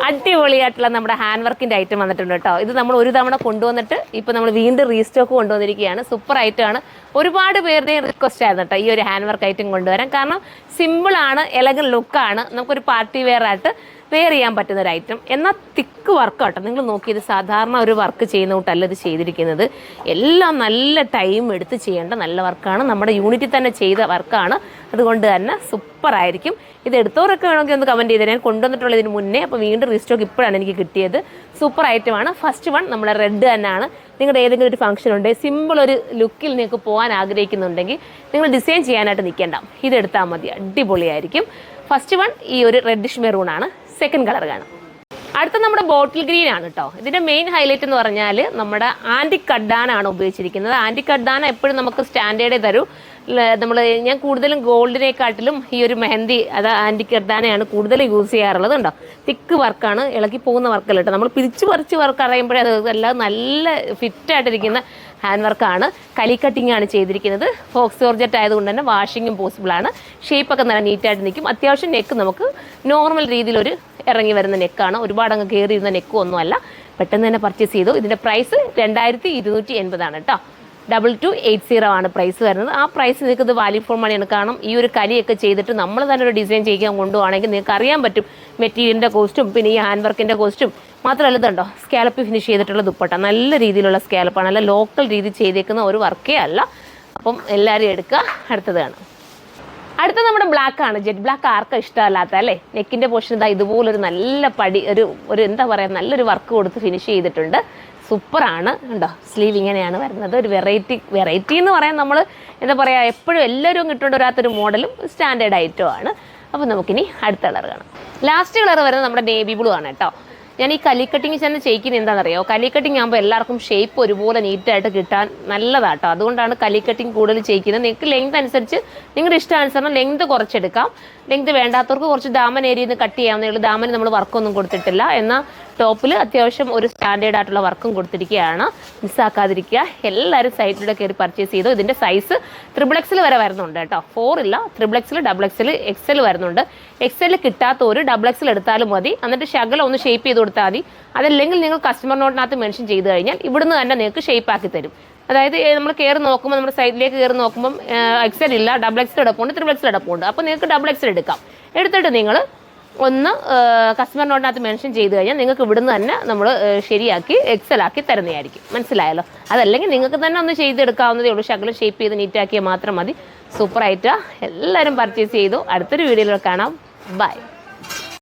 അടിപൊളിയായിട്ടുള്ള നമ്മുടെ ഹാൻഡ് വർക്കിൻ്റെ ഐറ്റം വന്നിട്ടുണ്ട് കേട്ടോ. ഇത് നമ്മൾ ഒരു തവണ കൊണ്ടുവന്നിട്ട് ഇപ്പോൾ നമ്മൾ വീണ്ടും റീസ്റ്റോക്ക് കൊണ്ടുവന്നിരിക്കുകയാണ്. സൂപ്പർ ഐറ്റമാണ്. ഒരുപാട് പേരുടെയും റിക്വസ്റ്റ് ആയിരുന്നു കേട്ടോ ഈ ഒരു ഹാൻഡ് വർക്ക് ഐറ്റം കൊണ്ടുവരാൻ. കാരണം സിമ്പിളാണ്, എലഗൻ ലുക്കാണ്, നമുക്കൊരു പാർട്ടി വെയർ ആയിട്ട് വെയർ ചെയ്യാൻ പറ്റുന്ന ഒരു ഐറ്റം. എന്നാൽ തിക്ക് വർക്ക് കേട്ടോ. നിങ്ങൾ നോക്കിയത് സാധാരണ ഒരു വർക്ക് ചെയ്യുന്ന കൂട്ടല്ല ഇത് ചെയ്തിരിക്കുന്നത്. എല്ലാം നല്ല ടൈം എടുത്ത് ചെയ്യേണ്ട നല്ല വർക്കാണ്. നമ്മുടെ യൂണിറ്റിൽ തന്നെ ചെയ്ത വർക്കാണ്. അതുകൊണ്ട് തന്നെ സൂപ്പറായിരിക്കും. ഇത് എടുത്തവരൊക്കെ വേണമെങ്കിൽ ഒന്ന് കമൻറ്റ് ചെയ്തേരെ. ഞാൻ കൊണ്ടുവന്നിട്ടുള്ളതിന് മുന്നേ. അപ്പോൾ വീണ്ടും റീസ്റ്റോക്ക് ഇപ്പോഴാണ് എനിക്ക് കിട്ടിയത്. സൂപ്പർ ഐറ്റമാണ്. ഫസ്റ്റ് വൺ നമ്മുടെ റെഡ് തന്നെയാണ്. നിങ്ങളുടെ ഏതെങ്കിലും ഒരു ഫംഗ്ഷൻ ഉണ്ട്, സിമ്പിൾ ഒരു ലുക്കിൽ നിങ്ങൾക്ക് പോകാൻ ആഗ്രഹിക്കുന്നുണ്ടെങ്കിൽ നിങ്ങൾ ഡിസൈൻ ചെയ്യാനായിട്ട് നിൽക്കേണ്ട, ഇതെടുത്താൽ മതി. അടിപൊളിയായിരിക്കും. ഫസ്റ്റ് വൺ ഈ ഒരു റെഡിഷ് മെറൂണാണ്. സെക്കൻഡ് കളർ കാണാം. അടുത്ത നമ്മുടെ ബോട്ടിൽ ഗ്രീൻ ആണ് കേട്ടോ. ഇതിൻ്റെ മെയിൻ ഹൈലൈറ്റ് എന്ന് പറഞ്ഞാൽ നമ്മുടെ ആൻറ്റിക് കഡ്ഡാനാണ് ഉപയോഗിച്ചിരിക്കുന്നത്. ആൻറ്റിക് കഡ്ഡാന എപ്പോഴും നമുക്ക് സ്റ്റാൻഡേർഡേ തരൂ. ഞാൻ കൂടുതലും ഗോൾഡിനെക്കാട്ടിലും ഈ ഒരു മെഹന്തി അത് ആൻറ്റിക് കഡ്ഡാനയാണ് കൂടുതൽ യൂസ് ചെയ്യാറുള്ളത്. ഉണ്ടോ, തിക്ക് വർക്കാണ്, ഇളക്കി പോകുന്ന വർക്കല്ല കേട്ടോ. നമ്മൾ പിരിച്ച് പറിച്ച് വർക്ക് അറിയുമ്പോഴേ അതെല്ലാം നല്ല ഫിറ്റായിട്ടിരിക്കുന്ന ഹാൻഡ് വർക്കാണ്. കലി കട്ടിങ് ആണ് ചെയ്തിരിക്കുന്നത്. ഫോക്സ് ജോർജറ്റ് ആയതുകൊണ്ട് തന്നെ വാഷിങ്ങും പോസിബിളാണ്. ഷേപ്പൊക്കെ നല്ല നീറ്റായിട്ട് നിൽക്കും. അത്യാവശ്യം നെക്ക് നമുക്ക് നോർമൽ രീതിയിലൊരു ഇറങ്ങി വരുന്ന നെക്കാണ്. ഒരുപാട് അങ്ങ് കയറിയിരുന്ന നെക്കും ഒന്നുമല്ല. പെട്ടെന്ന് തന്നെ പർച്ചേസ് ചെയ്തു. ഇതിൻ്റെ പ്രൈസ് 2280 കേട്ടോ. 2280 ആണ് പ്രൈസ് വരുന്നത്. ആ പ്രൈസ് നിങ്ങൾക്ക് ഇത് വാല്യൂ ഫോർ മണിയാണ്. കാരണം ഈ ഒരു കലിയൊക്കെ ചെയ്തിട്ട് നമ്മൾ തന്നെ ഒരു ഡിസൈൻ ചെയ്യാൻ കൊണ്ടുപോകണമെങ്കിൽ നിങ്ങൾക്ക് അറിയാൻ പറ്റും മെറ്റീരിയലിൻ്റെ കോസ്റ്റും പിന്നെ ഈ ഹാൻഡ് വർക്കിൻ്റെ കോസ്റ്റും. മാത്രമല്ല ഇതുണ്ടോ സ്കാലപ്പ് ഫിനിഷ് ചെയ്തിട്ടുള്ള ദുപ്പട്ട, നല്ല രീതിയിലുള്ള സ്കാലപ്പാണ്. നല്ല ലോക്കൽ രീതി ചെയ്തേക്കുന്ന ഒരു വർക്കേ അല്ല. അപ്പം എല്ലാവരും എടുക്കുക. അടുത്തത് കാണാം. അടുത്ത നമ്മുടെ ബ്ലാക്ക് ആണ്. ജെറ്റ് ബ്ലാക്ക് ആർക്കും ഇഷ്ടമല്ലാത്ത അല്ലേ. നെക്കിൻ്റെ പോർഷൻ ഇതാ ഇതുപോലൊരു നല്ല പടി ഒരു എന്താ പറയുക നല്ലൊരു വർക്ക് കൊടുത്ത് ഫിനിഷ് ചെയ്തിട്ടുണ്ട്. സൂപ്പറാണ്. ഉണ്ടോ, സ്ലീവ് ഇങ്ങനെയാണ് വരുന്നത്. ഒരു വെറൈറ്റി എന്ന് പറയാൻ നമ്മൾ എന്താ പറയുക എപ്പോഴും എല്ലാവരും കിട്ടേണ്ട വരാത്തൊരു മോഡലും സ്റ്റാൻഡേർഡ് ഐറ്റവും ആണ്. അപ്പോൾ നമുക്കിനി അടുത്ത കളർ കാണാം. ലാസ്റ്റ് കളർ വരുന്നത് നമ്മുടെ നേവി ബ്ലൂ ആണ് കേട്ടോ. ഞാൻ ഈ കലി കട്ടിങ് തന്നെ ചെയ്യിക്കുന്നത് എന്താണെന്നറിയോ, കലി കട്ടിങ് ആകുമ്പോൾ എല്ലാവർക്കും ഷേപ്പ് ഒരുപോലെ നീറ്റായിട്ട് കിട്ടാൻ നല്ലതാട്ടോ. അതുകൊണ്ടാണ് കലി കട്ടിങ് കൂടുതൽ ചെയ്യിക്കുന്നത്. നിങ്ങൾക്ക് ലെങ്ത് അനുസരിച്ച് നിങ്ങളുടെ ഇഷ്ടാനുസരണം ലെങ്ത് കുറച്ചെടുക്കാം. ലെങ്ത് വേണ്ടാത്തവർക്ക് കുറച്ച് ദാമൻ ഏരിയയിൽ നിന്ന് കട്ട് ചെയ്യാവുന്നേ ഉള്ളൂ. ദാമന് നമ്മൾ വർക്കൊന്നും കൊടുത്തിട്ടില്ല. എന്നാൽ ടോപ്പിൽ അത്യാവശ്യം ഒരു സ്റ്റാൻഡേർഡ് ആയിട്ടുള്ള വർക്കും കൊടുത്തിരിക്കുകയാണ്. മിസ്സാക്കാതിരിക്കുക. എല്ലാവരും സൈറ്റിലൂടെ കയറി പർച്ചേസ് ചെയ്തു. ഇതിൻ്റെ സൈസ് XXL വരെ വരുന്നുണ്ട് കേട്ടോ. 4 ഇല്ല, XXL, XXL, XL വരുന്നുണ്ട്. XL കിട്ടാത്തവർ XXL എടുത്താലും മതി. എന്നിട്ട് ശകലം ഒന്ന് ഷേപ്പ് ചെയ്ത് കൊടുത്താൽ മതി. അതല്ലെങ്കിൽ നിങ്ങൾ കസ്റ്റമർ നോട്ടിനകത്ത് മെൻഷൻ ചെയ്ത് കഴിഞ്ഞാൽ ഇവിടുന്ന് തന്നെ നിങ്ങൾക്ക് ഷേപ്പ് ആക്കി തരും. അതായത് നമ്മൾ കയറി നോക്കുമ്പോൾ നമ്മുടെ സൈഡിലേക്ക് കയറി നോക്കുമ്പം XL ഇല്ല, XXL എടുപ്പുണ്ട്, XXL എടുപ്പുണ്ട്. അപ്പോൾ നിങ്ങൾക്ക് XXL എടുക്കാം. എടുത്തിട്ട് നിങ്ങൾ ഒന്ന് കസ്റ്റമർ നോട്ടിനകത്ത് മെൻഷൻ ചെയ്ത് കഴിഞ്ഞാൽ നിങ്ങൾക്ക് ഇവിടുന്ന് തന്നെ നമ്മൾ ശരിയാക്കി XL ആക്കി തരുന്നതായിരിക്കും. മനസ്സിലായല്ലോ. അതല്ലെങ്കിൽ നിങ്ങൾക്ക് തന്നെ ഒന്ന് ചെയ്തെടുക്കാവുന്നതേ ഉള്ളൂ. ശകലം ഷേപ്പ് ചെയ്ത് നീറ്റാക്കിയാൽ മാത്രം മതി. സൂപ്പറായിട്ട് എല്ലാവരും പർച്ചേസ് ചെയ്തു. അടുത്തൊരു വീഡിയോയിൽ കാണാം. ബൈ.